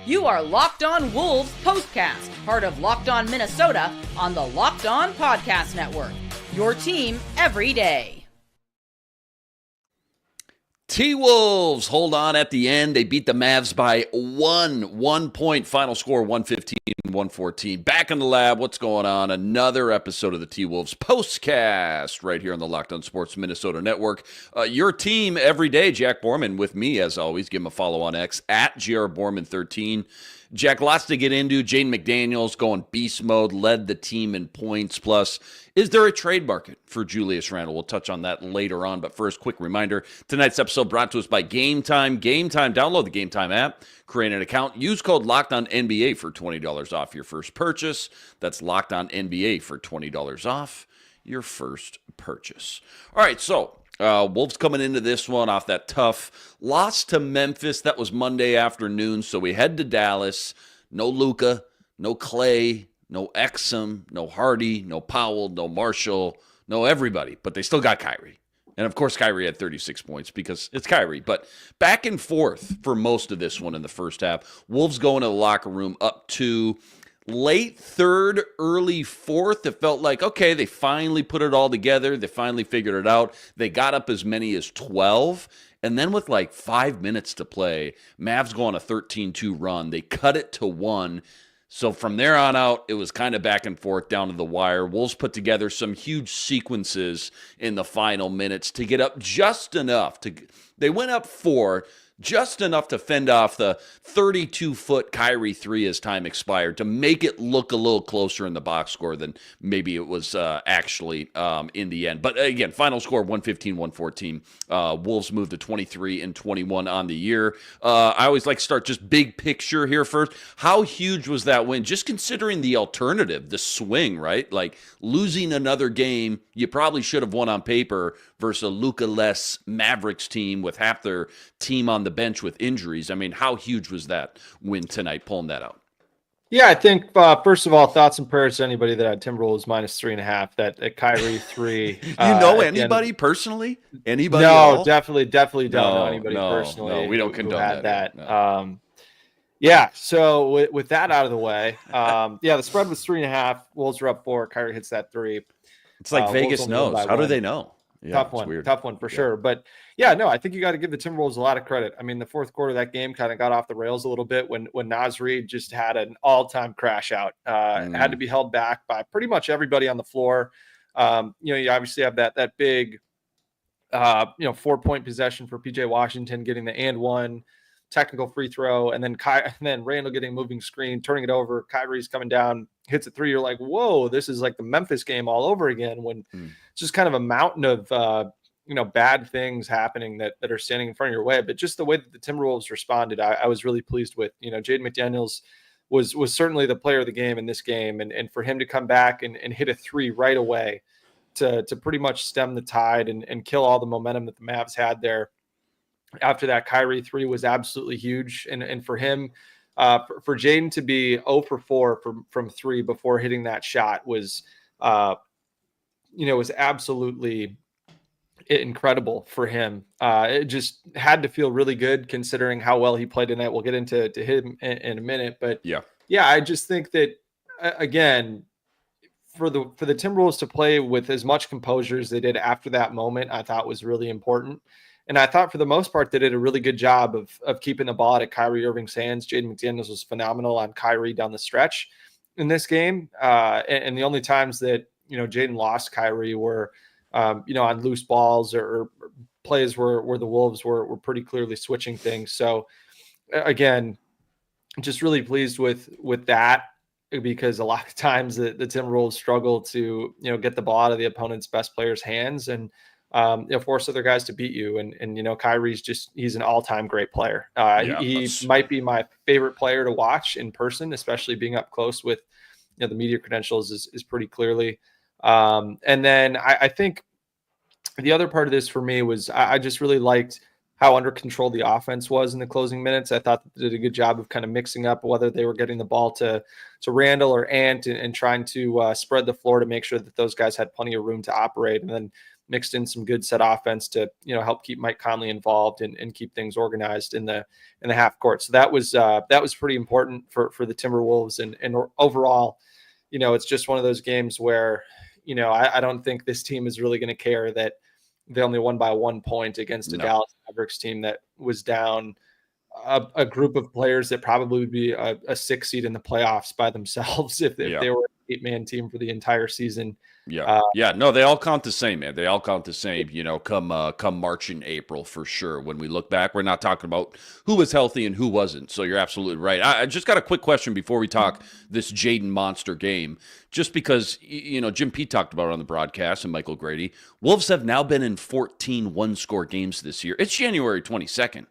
You are Locked On Wolves POSTCAST, part of Locked On Minnesota on the Locked On Podcast Network. Your team every day. T-Wolves hold on at the end. They beat the Mavs by 1 point. Final score 115-114. Back in the lab. What's going on? Another episode of the T-Wolves POSTCAST right here on the Locked On Sports Minnesota Network. Your team every day. Jack Borman with me as always. Give him a follow on X at JRBorman13. Jack, lots to get into. Jaden McDaniels going beast mode, led the team in points. Plus, is there a trade market for Julius Randle? We'll touch on that later on. But first, quick reminder, tonight's episode brought to us by Game Time. Game Time, download the Game Time app, create an account, use code LOCKEDONNBA for $20 off your first purchase. That's LOCKEDONNBA for $20 off your first purchase. All right, so Wolves coming into this one off that tough loss to Memphis. That was Monday afternoon, so we head to Dallas. No Luka, no Clay, no Exum, no Hardy, no Powell, no Marshall, no everybody. But they still got Kyrie. And, of course, Kyrie had 36 points because it's Kyrie. But back and forth for most of this one in the first half. Wolves going to the locker room up 2. Late third, early fourth, it felt like, okay, they finally put it all together. They finally figured it out. They got up as many as 12. And then with like 5 minutes to play, Mavs go on a 13-2 run. They cut it to 1. So from there on out, it was kind of back and forth down to the wire. Wolves put together some huge sequences in the final minutes to get up just enough. They went up 4, just enough to fend off the 32-foot Kyrie 3 as time expired to make it look a little closer in the box score than maybe it was actually in the end. But again, final score 115-114. Wolves moved to 23-21 on the year. I always like to start just big picture here first. How huge was that win? Just considering the alternative, the swing, right? Like losing another game you probably should have won on paper versus a Luka-Less Mavericks team with half their team on the bench with injuries. I mean, how huge was that win tonight, pulling that out? Yeah, I think, first of all, thoughts and prayers to anybody that had Timberwolves minus 3.5, that Kyrie 3. You know anybody personally? Anybody? No, definitely don't know anybody personally. No, we don't condone that. No. Yeah, so with that out of the way, the spread was 3.5. Wolves are up 4. Kyrie hits that 3. It's like Vegas knows. How do they know? Yeah, tough one for sure. But yeah, no, I think you got to give the Timberwolves a lot of credit. I mean, the fourth quarter of that game kind of got off the rails a little bit when Naz Reid just had an all-time crash out. Had to be held back by pretty much everybody on the floor. You obviously have that big, 4-point possession for PJ Washington getting the and one technical free throw, and then Randle getting a moving screen, turning it over. Kyrie's coming down, hits a 3. You're like, whoa, this is like the Memphis game all over again. When it's just kind of a mountain of bad things happening that are standing in front of your way. But just the way that the Timberwolves responded, I was really pleased with. Jaden McDaniels was certainly the player of the game in this game, and for him to come back and hit a 3 right away to pretty much stem the tide and kill all the momentum that the Mavs had there. After that, Kyrie 3 was absolutely huge. And for him, for Jayden to be 0 for 4 from 3 before hitting that shot was absolutely incredible for him. It just had to feel really good considering how well he played tonight. We'll get into him in a minute. But yeah, I just think that, again, for the Timberwolves to play with as much composure as they did after that moment, I thought was really important. And I thought for the most part, they did a really good job of keeping the ball out of Kyrie Irving's hands. Jaden McDaniels was phenomenal on Kyrie down the stretch in this game. And the only times that, Jaden lost Kyrie were, on loose balls or plays where the Wolves were pretty clearly switching things. So again, just really pleased with that, because a lot of times the Timberwolves struggle to, get the ball out of the opponent's best players' hands and, force other guys to beat you. And Kyrie's he's an all-time great player. He might be my favorite player to watch in person, especially being up close with, the media credentials is pretty clearly. And then I think the other part of this for me was I just really liked how under control the offense was in the closing minutes. I thought they did a good job of kind of mixing up whether they were getting the ball to Randle or Ant and trying to spread the floor to make sure that those guys had plenty of room to operate. And then, mixed in some good set offense to, help keep Mike Conley involved and keep things organized in the half court. So that was pretty important for the Timberwolves. And overall, it's just one of those games where, I don't think this team is really going to care that they only won by 1 point against a Dallas Mavericks team that was down a group of players that probably would be a 6 seed in the playoffs by themselves if they were an 8-man team for the entire season. No, they all count the same, man. They all count the same, come March and April for sure. When we look back, we're not talking about who was healthy and who wasn't. So you're absolutely right. I just got a quick question before we talk this Jayden monster game, just because, Jim Pete talked about it on the broadcast and Michael Grady. Wolves have now been in 14 one-score games this year. It's January 22nd.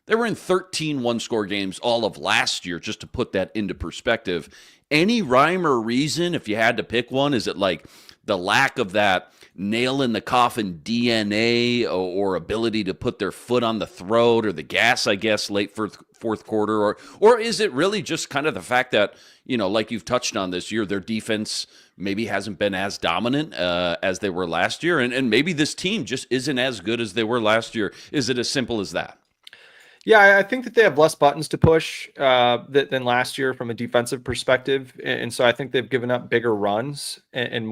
They were in 13 one-score games all of last year, just to put that into perspective. Any rhyme or reason, if you had to pick one, is it like the lack of that nail-in-the-coffin DNA or ability to put their foot on the throat, or the gas, I guess, late fourth quarter? Or is it really just kind of the fact that, like you've touched on this year, their defense maybe hasn't been as dominant as they were last year, and maybe this team just isn't as good as they were last year? Is it as simple as that? Yeah, I think that they have less buttons to push than last year from a defensive perspective, and so I think they've given up bigger runs and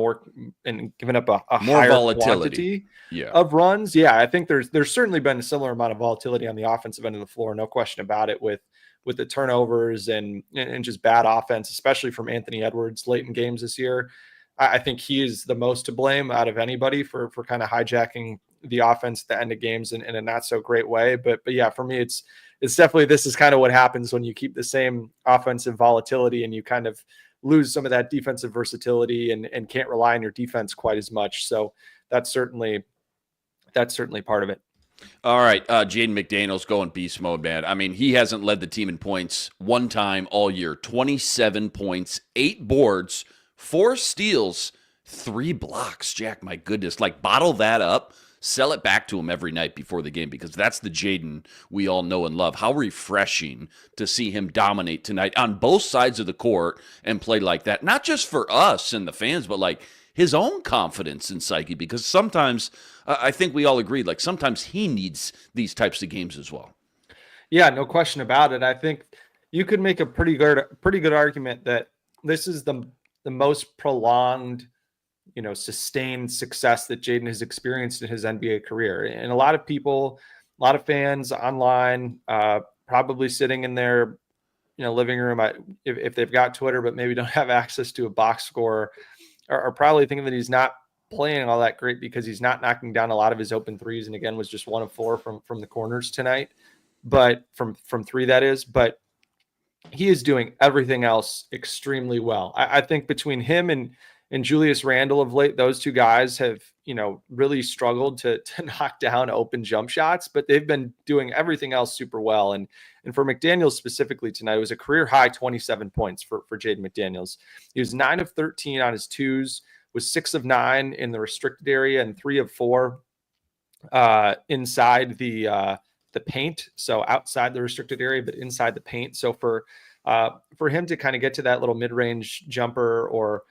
given up a more higher volatility of runs. Yeah, I think there's certainly been a similar amount of volatility on the offensive end of the floor, no question about it, with the turnovers and just bad offense, especially from Anthony Edwards late in games this year. I think he is the most to blame out of anybody for kind of hijacking the offense at the end of games in a not so great way. But yeah, for me, it's definitely, this is kind of what happens when you keep the same offensive volatility and you kind of lose some of that defensive versatility and can't rely on your defense quite as much. So that's certainly part of it. All right. Jaden McDaniels going beast mode, man. I mean, he hasn't led the team in points one time all year. 27 points, 8 boards, 4 steals, 3 blocks. Jack, my goodness, bottle that up. Sell it back to him every night before the game, because that's the Jayden we all know and love. How refreshing to see him dominate tonight on both sides of the court and play like that. Not just for us and the fans, but his own confidence and psyche, because sometimes I think we all agree, sometimes he needs these types of games as well. Yeah, no question about it. I think you could make a pretty good argument that this is the most prolonged, sustained success that Jayden has experienced in his NBA career. And a lot of people, a lot of fans online, probably sitting in their, living room, if they've got Twitter, but maybe don't have access to a box score, are probably thinking that he's not playing all that great because he's not knocking down a lot of his open threes. And again, was just 1 of 4 from the corners tonight, but from 3, that is, but he is doing everything else extremely well. I think between him and Julius Randle of late, those two guys have, really struggled to knock down open jump shots, but they've been doing everything else super well. And for McDaniels specifically tonight, it was a career high 27 points for Jaden McDaniels. He was 9 of 13 on his twos, was 6 of 9 in the restricted area, and 3 of 4 inside the paint. So outside the restricted area, but inside the paint. So for him to kind of get to that little mid-range jumper or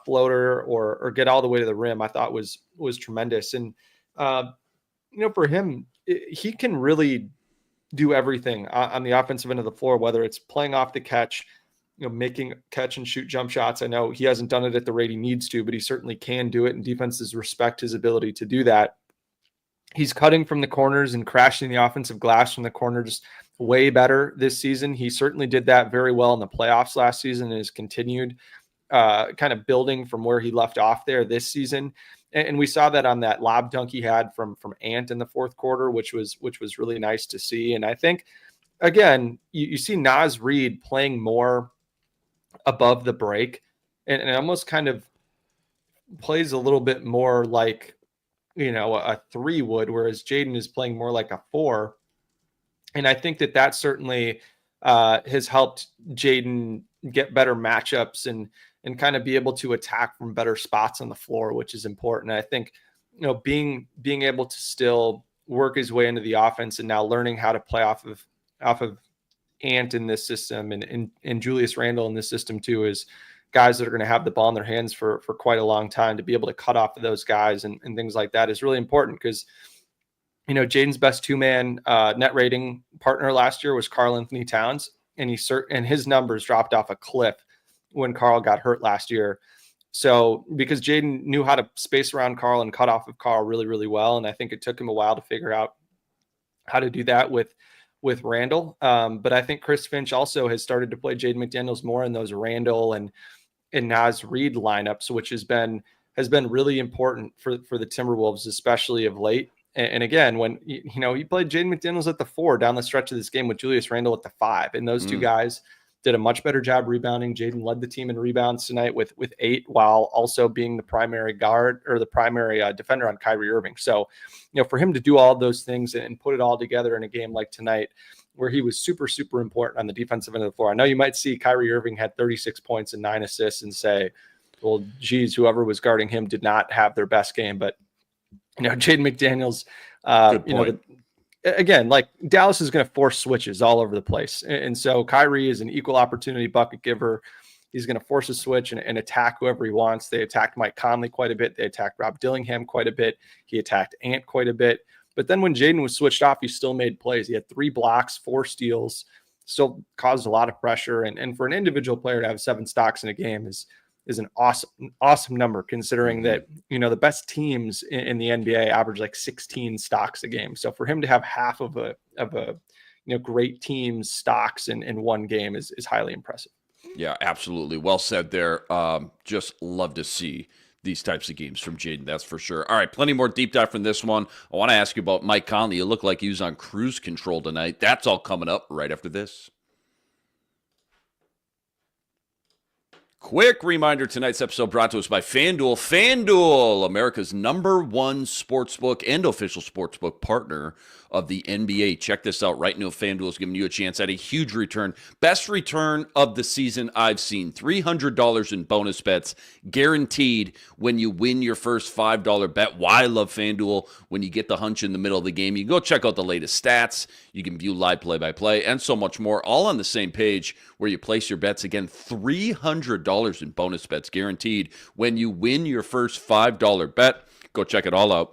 floater or get all the way to the rim, I thought was tremendous. And, for him, he can really do everything on the offensive end of the floor, whether it's playing off the catch, making catch and shoot jump shots. I know he hasn't done it at the rate he needs to, but he certainly can do it. And defenses respect his ability to do that. He's cutting from the corners and crashing the offensive glass from the corner just way better this season. He certainly did that very well in the playoffs last season and has continued kind of building from where he left off there this season. And we saw that on that lob dunk he had from Ant in the fourth quarter, which was really nice to see. And I think, again, you see Naz Reid playing more above the break and it almost kind of plays a little bit more like, a 3 would, whereas Jayden is playing more like a 4. And I think that certainly has helped Jayden get better matchups and kind of be able to attack from better spots on the floor, which is important. I think, being able to still work his way into the offense and now learning how to play off of Ant in this system and Julius Randle in this system too is guys that are going to have the ball in their hands for quite a long time, to be able to cut off of those guys and things like that is really important, because, Jayden's best two-man net rating partner last year was Karl-Anthony Towns, and his numbers dropped off a cliff when Karl got hurt last year. So because Jayden knew how to space around Karl and cut off of Karl really, really well, and I think it took him a while to figure out how to do that with Randle. But I think Chris Finch also has started to play Jaden McDaniels more in those Randle and Naz Reid lineups, which has been really important for the Timberwolves, especially of late. And again, when he played Jaden McDaniels at the 4 down the stretch of this game with Julius Randle at the 5, and those two guys did a much better job rebounding. Jaden led the team in rebounds tonight with 8, while also being the primary guard or the primary defender on Kyrie Irving. So, for him to do all those things and put it all together in a game like tonight, where he was super, super important on the defensive end of the floor. I know you might see Kyrie Irving had 36 points and 9 assists and say, well, geez, whoever was guarding him did not have their best game. But, Jaden McDaniels, again, like, Dallas is going to force switches all over the place. And so Kyrie is an equal opportunity bucket giver. He's going to force a switch and attack whoever he wants. They attacked Mike Conley quite a bit. They attacked Rob Dillingham quite a bit. He attacked Ant quite a bit. But then when Jayden was switched off, he still made plays. He had 3 blocks, 4 steals, still caused a lot of pressure. And for an individual player to have 7 stocks in a game is an awesome number, considering that, the best teams in the NBA average like 16 stocks a game. So for him to have half of a great team's stocks in one game is highly impressive. Yeah, absolutely. Well said there. Just love to see these types of games from Jayden, that's for sure. All right, plenty more deep dive from this one. I want to ask you about Mike Conley. You look like he was on cruise control tonight. That's all coming up right after this. Quick reminder, tonight's episode brought to us by FanDuel. FanDuel, America's #1 sportsbook and official sportsbook partner of the NBA. Check this out. Right now, FanDuel is giving you a chance at a huge return. Best return of the season I've seen. $300 in bonus bets guaranteed when you win your first $5 bet. Why I love FanDuel? When you get the hunch in the middle of the game, you can go check out the latest stats. You can view live play-by-play and so much more, all on the same page where you place your bets. Again, $300 in bonus bets guaranteed when you win your first $5 bet. Go check it all out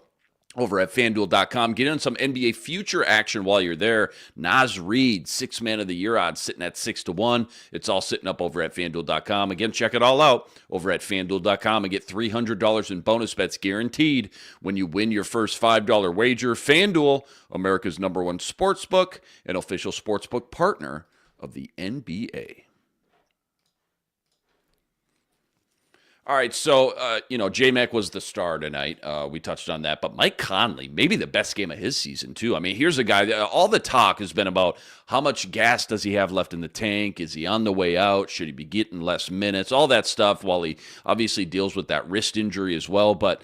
over at FanDuel.com. Get in some NBA future action while you're there. Naz Reid, 6th Man of the Year odds, sitting at 6-1. It's all sitting up over at FanDuel.com. Again, check it all out over at FanDuel.com and get $300 in bonus bets guaranteed when you win your first $5 wager. FanDuel, America's #1 sportsbook and official sportsbook partner of the NBA. All right, so, J-Mac was the star tonight. We touched on that. But Mike Conley, maybe the best game of his season, too. I mean, here's a guy, all the talk has been about how much gas does he have left in the tank? Is he on the way out? Should he be getting less minutes? All that stuff, while he obviously deals with that wrist injury as well. But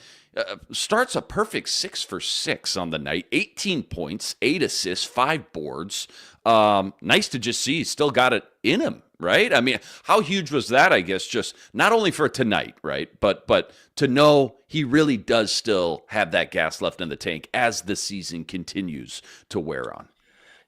starts a perfect 6 for 6 on the night. 18 points, 8 assists, 5 boards. Nice to just see he's still got it in him. Right? I mean, how huge was that, I guess, just not only for tonight, right? But to know he really does still have that gas left in the tank as the season continues to wear on.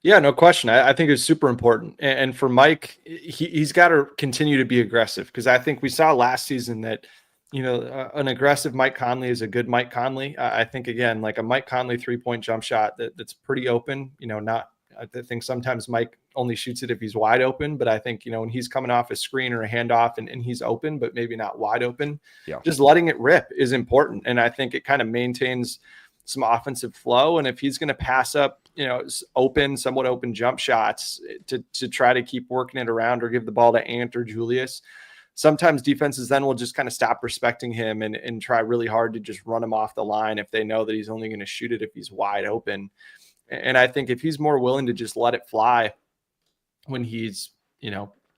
Yeah, no question. I think it's super important. And for Mike, he's got to continue to be aggressive, because I think we saw last season that, an aggressive Mike Conley is a good Mike Conley. I think, again, like a Mike Conley 3-point jump shot that's pretty open, I think sometimes Mike only shoots it if he's wide open, but I think, when he's coming off a screen or a handoff and he's open, but maybe not wide open, just letting it rip is important. And I think it kind of maintains some offensive flow. And if he's going to pass up, somewhat open jump shots to try to keep working it around or give the ball to Ant or Julius, sometimes defenses then will just kind of stop respecting him and try really hard to just run him off the line if they know that he's only going to shoot it if he's wide open. And I think if he's more willing to just let it fly when he's,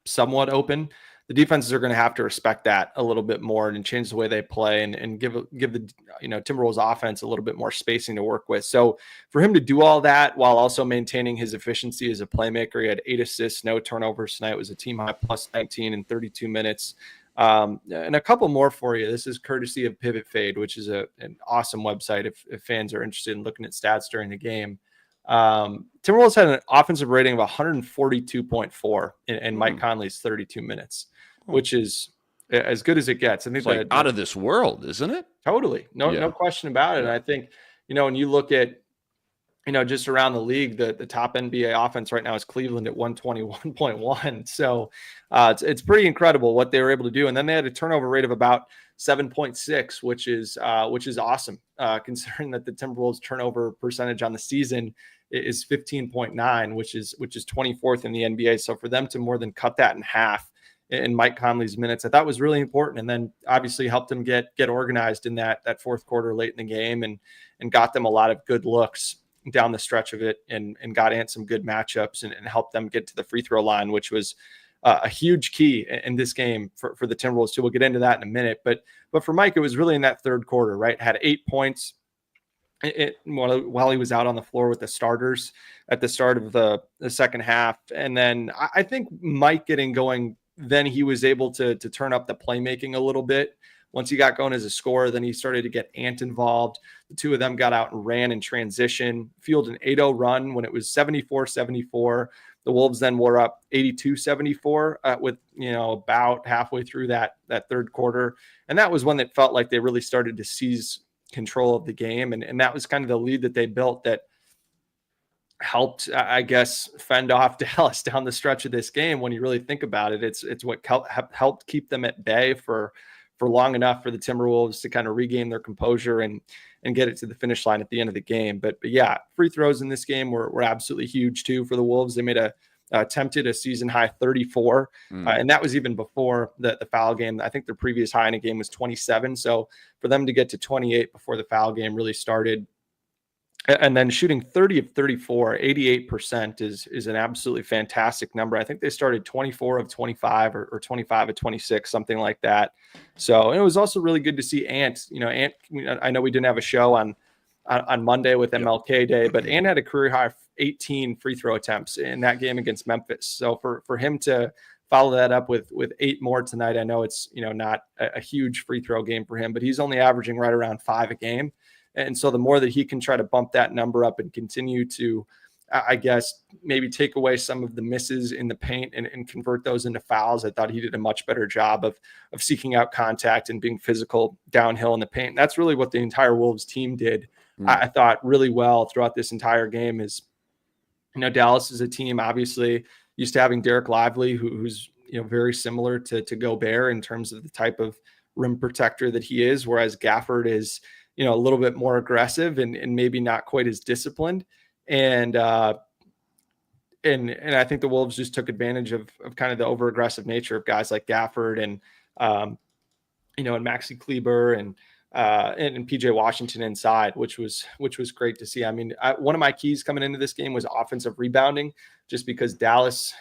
somewhat open, the defenses are going to have to respect that a little bit more and change the way they play and give the, Timberwolves offense a little bit more spacing to work with. So for him to do all that while also maintaining his efficiency as a playmaker, he had 8 assists, no turnovers tonight. It was a team high plus 19 in 32 minutes. And a couple more for you. This is courtesy of Pivot Fade, which is an awesome website if fans are interested in looking at stats during the game. Timberwolves had an offensive rating of 142.4 in Mike Conley's 32 minutes, which is as good as it gets. I think it's like out of this world, isn't it? Totally. No question about it. And I think, when you look at, just around the league, the top NBA offense right now is Cleveland at 121.1. So it's pretty incredible what they were able to do. And then they had a turnover rate of about 7.6, which is awesome, considering that the Timberwolves turnover percentage on the season is 15.9, which is 24th in the NBA. So for them to more than cut that in half in Mike Conley's minutes, I thought was really important. And then obviously helped them get organized in that fourth quarter late in the game and got them a lot of good looks down the stretch of it and got Ant some good matchups and helped them get to the free throw line, which was a huge key in this game for the Timberwolves too. We'll get into that in a minute. But for Mike, it was really in that third quarter, right? Had 8 points while he was out on the floor with the starters at the start of the second half. And then I think Mike getting going, then he was able to turn up the playmaking a little bit. Once he got going as a scorer, then he started to get Ant involved. The two of them got out and ran in transition, fueled an 8-0 run when it was 74-74. The Wolves then were up 82-74 with, about halfway through that third quarter. And that was when it felt like they really started to seize control of the game. And that was kind of the lead that they built that helped, I guess, fend off Dallas down the stretch of this game. When you really think about it, it's what helped keep them at bay for long enough for the Timberwolves to kind of regain their composure and get it to the finish line at the end of the game. But yeah, free throws in this game were absolutely huge too for the Wolves. They made attempted a season high 34. And that was even before the foul game. I think their previous high in a game was 27. So for them to get to 28 before the foul game really started, and then shooting 30 of 34, 88% is an absolutely fantastic number. I think they started 24 of 25 or 25 of 26, something like that. So, and it was also really good to see Ant. Ant, I know we didn't have a show on Monday with MLK Day, but Ant had a career high of 18 free throw attempts in that game against Memphis. So for him to follow that up with 8 more tonight, I know it's, not a huge free throw game for him, but he's only averaging right around 5 a game. And so the more that he can try to bump that number up and continue to, I guess, maybe take away some of the misses in the paint and convert those into fouls, I thought he did a much better job of seeking out contact and being physical downhill in the paint. That's really what the entire Wolves team did, I thought, really well throughout this entire game. Is, Dallas is a team, obviously, used to having Derek Lively, who's very similar to Gobert in terms of the type of rim protector that he is, whereas Gafford is, a little bit more aggressive and maybe not quite as disciplined. And I think the Wolves just took advantage of kind of the over aggressive nature of guys like Gafford and Maxi Kleber and PJ Washington inside, which was great to see. I mean, one of my keys coming into this game was offensive rebounding, just because Dallas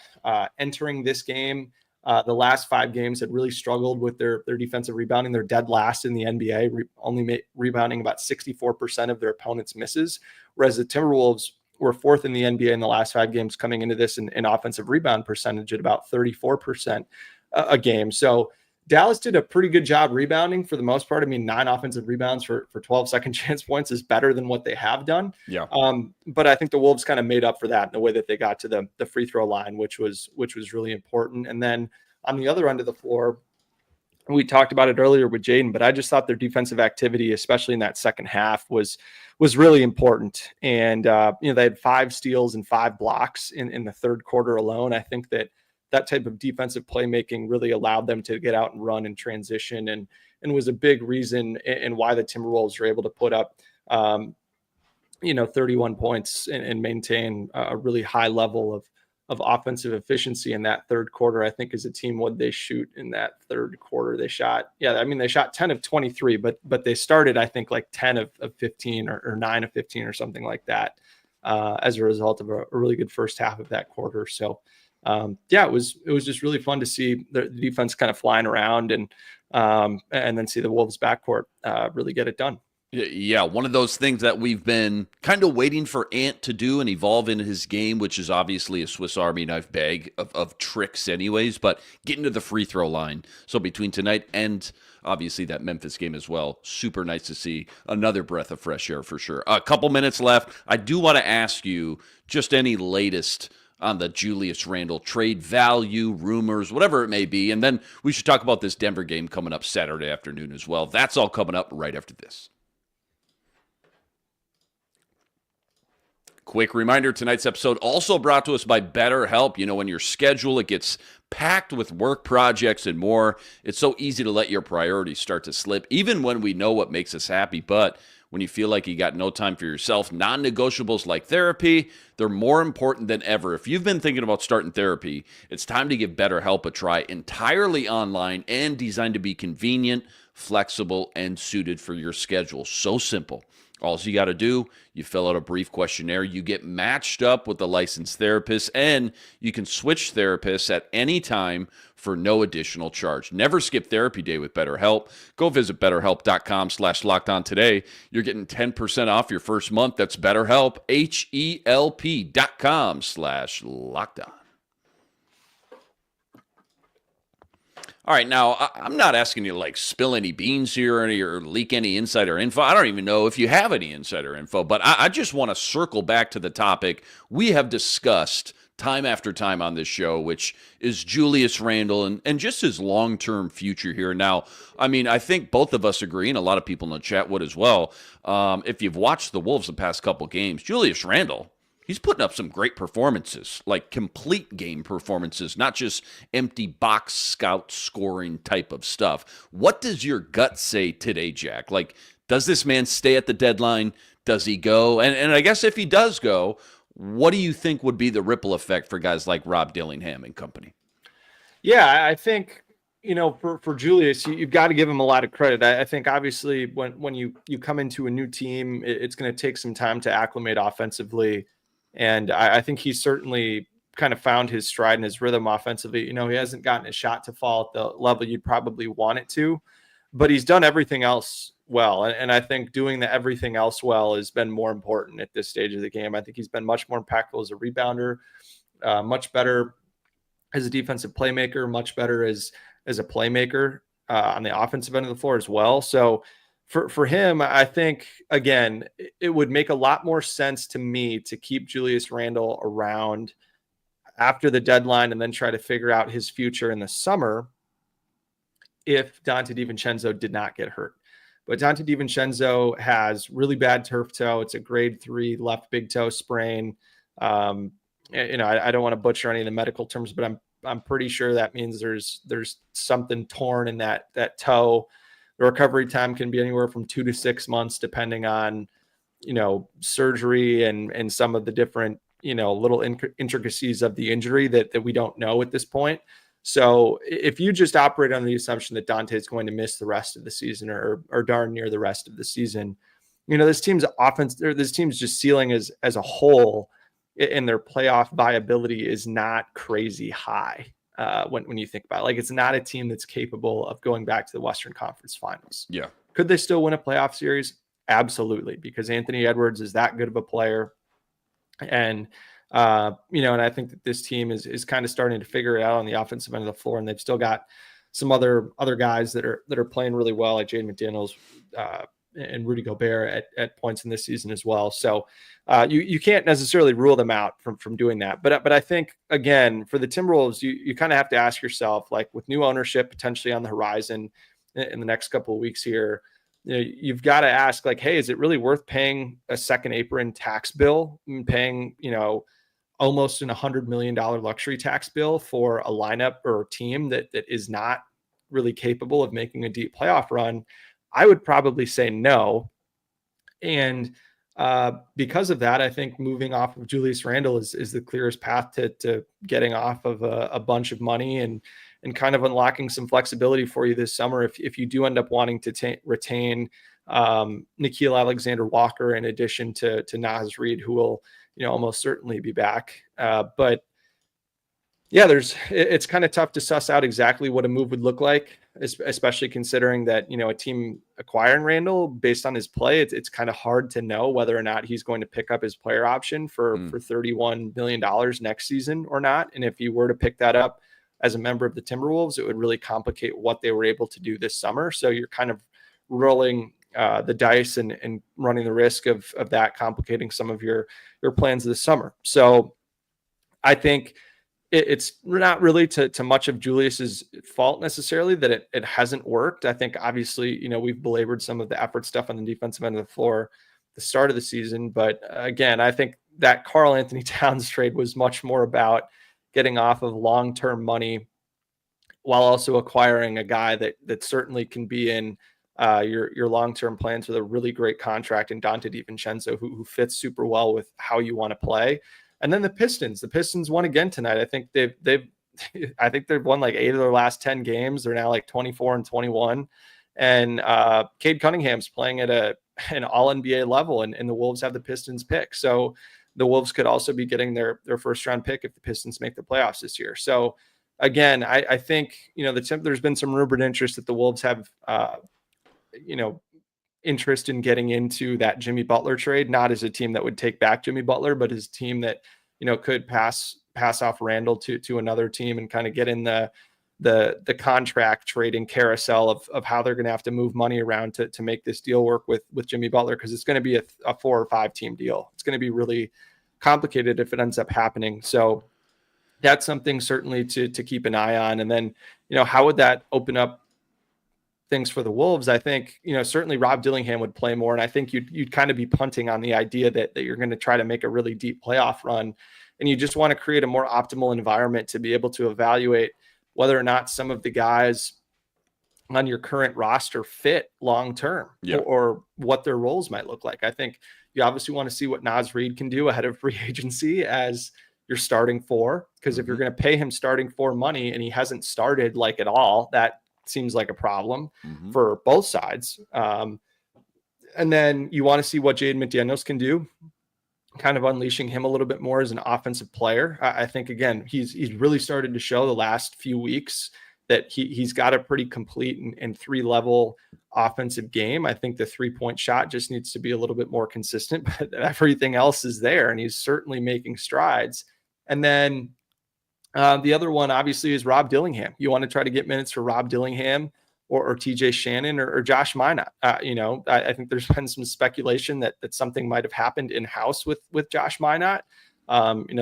entering this game, the last 5 games had really struggled with their defensive rebounding. They're dead last in the NBA, only rebounding about 64% of their opponents' misses, whereas the Timberwolves were 4th in the NBA in the last 5 games coming into this in offensive rebound percentage at about 34% a game. So Dallas did a pretty good job rebounding for the most part. I mean, 9 offensive rebounds for 12 second chance points is better than what they have done. Yeah. But I think the Wolves kind of made up for that in the way that they got to the free throw line, which was really important. And then on the other end of the floor, we talked about it earlier with Jayden, but I just thought their defensive activity, especially in that second half, was really important. And they had 5 steals and 5 blocks in the third quarter alone. I think that type of defensive playmaking really allowed them to get out and run and transition, and was a big reason in why the Timberwolves were able to put up 31 points and maintain a really high level of offensive efficiency in that third quarter. I think as a team, what they shoot in that third quarter, they shot 10 of 23, but they started, I think, like 10 of 15 or 9 of 15 or something like that as a result of a really good first half of that quarter. So it was just really fun to see the defense kind of flying around and then see the Wolves backcourt really get it done. Yeah, one of those things that we've been kind of waiting for Ant to do and evolve in his game, which is obviously a Swiss Army knife bag of tricks anyways, but getting to the free throw line. So between tonight and obviously that Memphis game as well, super nice to see another breath of fresh air for sure. A couple minutes left. I do want to ask you just any latest on the Julius Randle trade value, rumors, whatever it may be. And then we should talk about this Denver game coming up Saturday afternoon as well. That's all coming up right after this. Quick reminder, tonight's episode also brought to us by BetterHelp. You know, when your schedule, it gets packed with work projects and more, it's so easy to let your priorities start to slip, even when we know what makes us happy. But when you feel like you got no time for yourself, non-negotiables like therapy, they're more important than ever. If you've been thinking about starting therapy, it's time to give BetterHelp a try. Entirely online and designed to be convenient, flexible, and suited for your schedule. So simple. All you got to do, you fill out a brief questionnaire, you get matched up with a licensed therapist, and you can switch therapists at any time for no additional charge. Never skip therapy day with BetterHelp. Go visit BetterHelp.com/lockedon today. You're getting 10% off your first month. That's BetterHelp, HELP.com/lockedon. All right, now, I'm not asking you to, like, spill any beans here or leak any insider info. I don't even know if you have any insider info, but I just want to circle back to the topic we have discussed time after time on this show, which is Julius Randle and just his long-term future here. Now, I mean, I think both of us agree, and a lot of people in the chat would as well. If you've watched the Wolves the past couple games, Julius Randle, he's putting up some great performances, like complete game performances, not just empty box scout scoring type of stuff. What does your gut say today, Jack? Like, does this man stay at the deadline? Does he go? And I guess if he does go, what do you think would be the ripple effect for guys like Rob Dillingham and company? Yeah, I think, you know, for Julius, you've got to give him a lot of credit. I think obviously when you come into a new team, it's going to take some time to acclimate offensively. And I think he's certainly kind of found his stride and his rhythm offensively. You know, he hasn't gotten his shot to fall at the level you'd probably want it to, but he's done everything else well. And I think doing the everything else well has been more important at this stage of the game. I think he's been much more impactful as a rebounder, much better as a defensive playmaker, much better as a playmaker on the offensive end of the floor as well. So for him, I think, again, it would make a lot more sense to me to keep Julius Randle around after the deadline and then try to figure out his future in the summer if Donte DiVincenzo did not get hurt. But Donte DiVincenzo has really bad turf toe. It's a grade 3 left big toe sprain. You know, I don't want to butcher any of the medical terms, but I'm pretty sure that means there's something torn in that toe. The recovery time can be anywhere from 2 to 6 months, depending on, you know, surgery and some of the different, you know, little intricacies of the injury that we don't know at this point. So if you just operate on the assumption that Donte is going to miss the rest of the season or darn near the rest of the season, you know, this team's offense, or this team's just ceiling as a whole in their playoff viability is not crazy high. When you think about it, like, it's not a team that's capable of going back to the Western Conference Finals. Yeah. Could they still win a playoff series? Absolutely. Because Anthony Edwards is that good of a player. And, you know, and I think that this team is kind of starting to figure it out on the offensive end of the floor. And they've still got some other guys that are playing really well, like Jaden McDaniels, and Rudy Gobert at points in this season as well. So you can't necessarily rule them out from doing that. But I think, again, for the Timberwolves, you kind of have to ask yourself, like, with new ownership potentially on the horizon in the next couple of weeks here, you know, you've got to ask, like, hey, is it really worth paying a second apron tax bill and paying, you know, almost $100 million luxury tax bill for a lineup or a team that is not really capable of making a deep playoff run? I would probably say no. And because of that, I think moving off of Julius Randle is the clearest path to getting off of a bunch of money and kind of unlocking some flexibility for you this summer if you do end up wanting to retain Nickeil Alexander-Walker in addition to Naz Reid, who will, you know, almost certainly be back. But yeah, it's kind of tough to suss out exactly what a move would look like, especially considering that, you know, a team acquiring Randle based on his play, it's kind of hard to know whether or not he's going to pick up his player option for $31 million next season or not. And if you were to pick that up as a member of the Timberwolves, it would really complicate what they were able to do this summer. So you're kind of rolling the dice and running the risk of that complicating some of your plans this summer. So I think it's not really to much of Julius's fault necessarily that it hasn't worked. I think obviously, we've belabored some of the effort stuff on the defensive end of the floor the start of the season. But again, I think that Karl Anthony Towns trade was much more about getting off of long-term money while also acquiring a guy that certainly can be in your long-term plans with a really great contract in Dante DiVincenzo, who fits super well with how you want to play. And then the Pistons won again tonight. I think they've won like 8 of their last 10 games. They're now like 24-21. And Cade Cunningham's playing at an all NBA level, and the Wolves have the Pistons pick. So the Wolves could also be getting their first round pick if the Pistons make the playoffs this year. So again, I think, there's been some rumored interest that the Wolves have, interest in getting into that Jimmy Butler trade, not as a team that would take back Jimmy Butler, but as a team that, could pass off Randle to another team and kind of get in the contract trading carousel of how they're going to have to move money around to make this deal work with Jimmy Butler. Cause it's going to be a 4 or 5 team deal. It's going to be really complicated if it ends up happening. So that's something certainly to keep an eye on. And then, how would that open up things for the Wolves? I think, certainly Rob Dillingham would play more. And I think you'd kind of be punting on the idea that you're going to try to make a really deep playoff run. And you just want to create a more optimal environment to be able to evaluate whether or not some of the guys on your current roster fit long-term or what their roles might look like. I think you obviously want to see what Naz Reid can do ahead of free agency as your starting 4, because if you're going to pay him starting 4 money and he hasn't started like at all, that seems like a problem for both sides. And then you want to see what Jaden McDaniels can do, kind of unleashing him a little bit more as an offensive player. I think, again, he's really started to show the last few weeks that he's got a pretty complete and 3-level offensive game. I think the 3-point shot just needs to be a little bit more consistent, but everything else is there, and he's certainly making strides. And then the other one, obviously, is Rob Dillingham. You want to try to get minutes for Rob Dillingham or TJ Shannon or Josh Minott. I think there's been some speculation that something might have happened in-house with Josh Minott.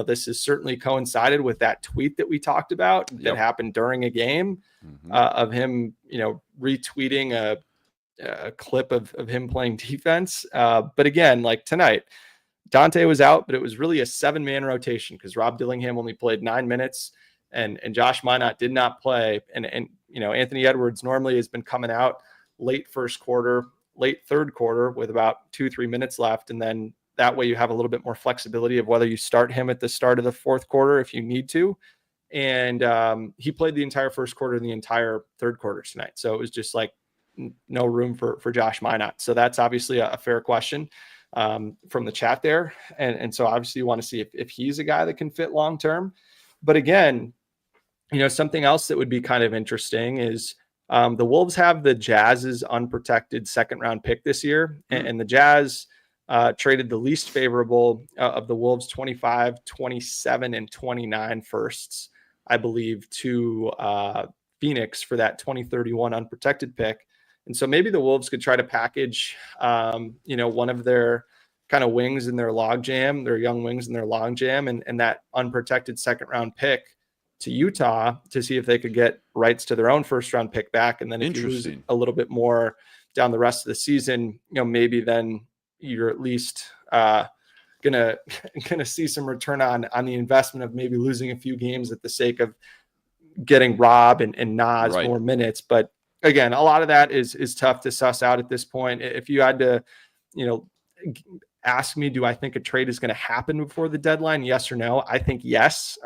This has certainly coincided with that tweet that we talked about that happened during a game of him, retweeting a clip of him playing defense. But again, like tonight, Dante was out, but it was really a 7-man rotation because Rob Dillingham only played 9 minutes and Josh Minott did not play. And Anthony Edwards normally has been coming out late third quarter with about 2-3 minutes left. And then that way you have a little bit more flexibility of whether you start him at the start of the fourth quarter if you need to. And he played the entire first quarter and the entire third quarter tonight. So it was just like no room for Josh Minott. So that's obviously a fair question from the chat there. And so obviously you want to see if he's a guy that can fit long-term. But again, something else that would be kind of interesting is the Wolves have the Jazz's unprotected 2nd-round pick this year. And the Jazz traded the least favorable of the Wolves 25, 27, and 29 firsts, I believe, to Phoenix for that 2031 unprotected pick. And so maybe the Wolves could try to package, one of their kind of wings in their logjam, their young wings in their logjam, and that unprotected 2nd-round pick to Utah to see if they could get rights to their own 1st-round pick back. And then if you lose a little bit more down the rest of the season, maybe then you're at least gonna see some return on the investment of maybe losing a few games at the sake of getting Rob and Naz more minutes. But again, a lot of that is tough to suss out at this point. If you had to, ask me, do I think a trade is going to happen before the deadline? Yes or no? I think yes.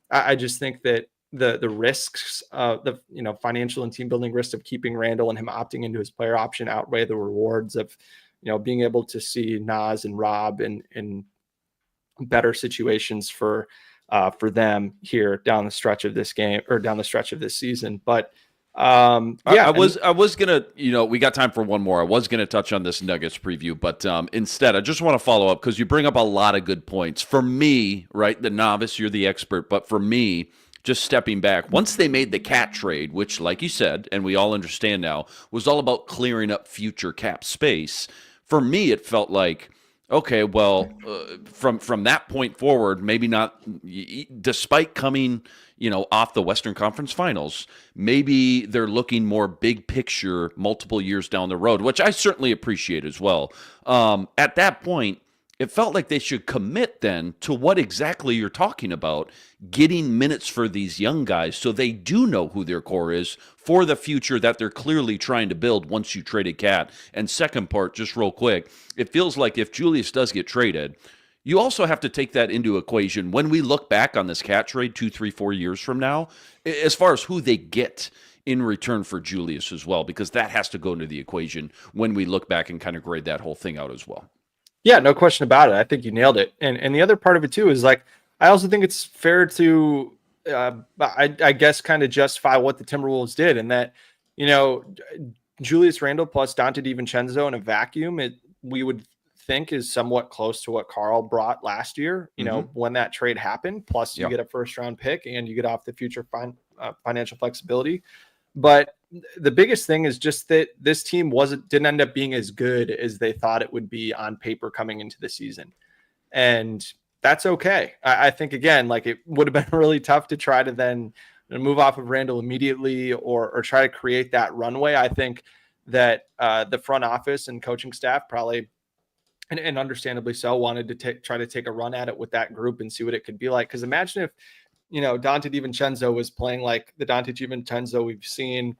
I just think that the risks, the financial and team building risks of keeping Randle and him opting into his player option outweigh the rewards of being able to see Naz and Rob in better situations for them here down the stretch of this game or down the stretch of this season. But I was gonna, we got time for one more. I was gonna touch on this Nuggets preview, but instead, I just want to follow up because you bring up a lot of good points. For me, right, the novice, you're the expert, but for me, just stepping back, once they made the Cat trade, which, like you said, and we all understand now, was all about clearing up future cap space. For me, it felt like Okay, well, from that point forward, maybe not. Despite coming, off the Western Conference Finals, maybe they're looking more big picture, multiple years down the road, which I certainly appreciate as well. At that point, it felt like they should commit then to what exactly you're talking about, getting minutes for these young guys so they do know who their core is for the future that they're clearly trying to build once you traded Cat. And second part, just real quick, it feels like if Julius does get traded, you also have to take that into equation when we look back on this Cat trade 2, 3, 4 years from now, as far as who they get in return for Julius as well, because that has to go into the equation when we look back and kind of grade that whole thing out as well. Yeah, no question about it. I think you nailed it. And the other part of it too is like, I also think it's fair to, I guess, kind of justify what the Timberwolves did, and that, Julius Randle plus Dante DiVincenzo in a vacuum, we would think is somewhat close to what Carl brought last year, when that trade happened. Plus you get a first round pick and you get off the future financial flexibility. But the biggest thing is just that this team didn't end up being as good as they thought it would be on paper coming into the season. And that's okay. I think, again, like, it would have been really tough to try to then move off of Randall immediately or try to create that runway. I think that the front office and coaching staff probably, and understandably so, wanted to try to take a run at it with that group and see what it could be like. Because imagine if, Dante DiVincenzo was playing like the Dante DiVincenzo we've seen,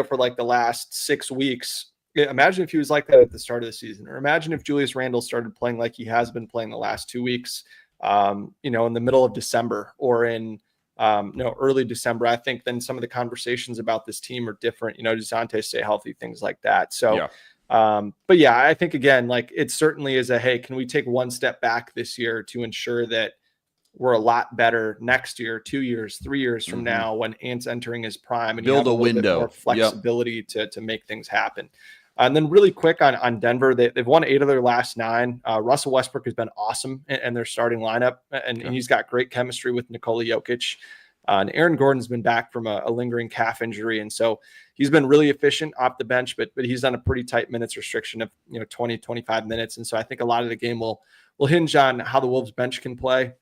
for like the last 6 weeks. Imagine if he was like that at the start of the season, or imagine if Julius Randle started playing like he has been playing the last 2 weeks, in the middle of December or in, early December. I think then some of the conversations about this team are different. Does Dante stay healthy, things like that. So, but yeah, I think, again, like, it certainly is hey, can we take one step back this year to ensure that we're a lot better next year, 2 years, 3 years from now, when Ant's entering his prime, and build you have a window, more flexibility to make things happen. And then really quick on Denver, they've won 8 of their last 9. Russell Westbrook has been awesome in their starting lineup, and he's got great chemistry with Nikola Jokic. And Aaron Gordon's been back from a lingering calf injury, and so he's been really efficient off the bench, but he's on a pretty tight minutes restriction of 20, 25 minutes. And so I think a lot of the game will hinge on how the Wolves bench can play.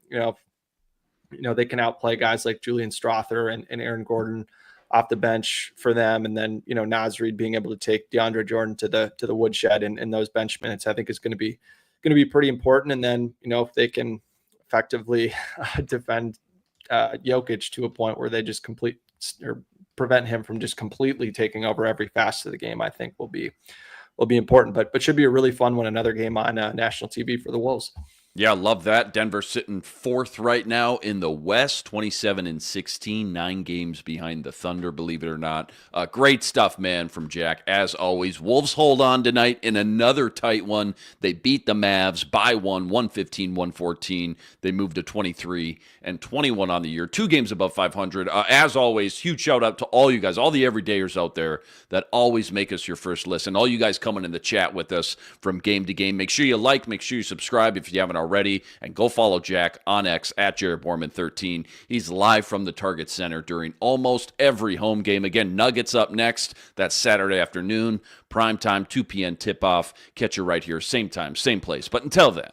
They can outplay guys like Julian Strother and Aaron Gordon off the bench for them. And then, Naz Reid being able to take DeAndre Jordan to the woodshed in those bench minutes, I think is going to be pretty important. And then, if they can effectively defend Jokic to a point where they just prevent him from just completely taking over every facet of the game, I think will be important, but should be a really fun one. Another game on national TV for the Wolves. Yeah, love that. Denver sitting 4th right now in the West, 27-16, 9 games behind the Thunder, believe it or not. Great stuff, man, from Jack, as always. Wolves hold on tonight in another tight one. They beat the Mavs by 115-114. They moved to 23-21 on the year, 2 games above 500. As always, huge shout out to all you guys, all the everydayers out there that always make us your first listen. All you guys coming in the chat with us from game to game. Make sure you like, make sure you subscribe if you haven't already, and go follow Jack on X at Jared Borman 13. He's live from the Target Center during almost every home game. Again, Nuggets up next. That's Saturday afternoon, prime time, 2 p.m. tip-off. Catch you right here, same time, same place. But until then,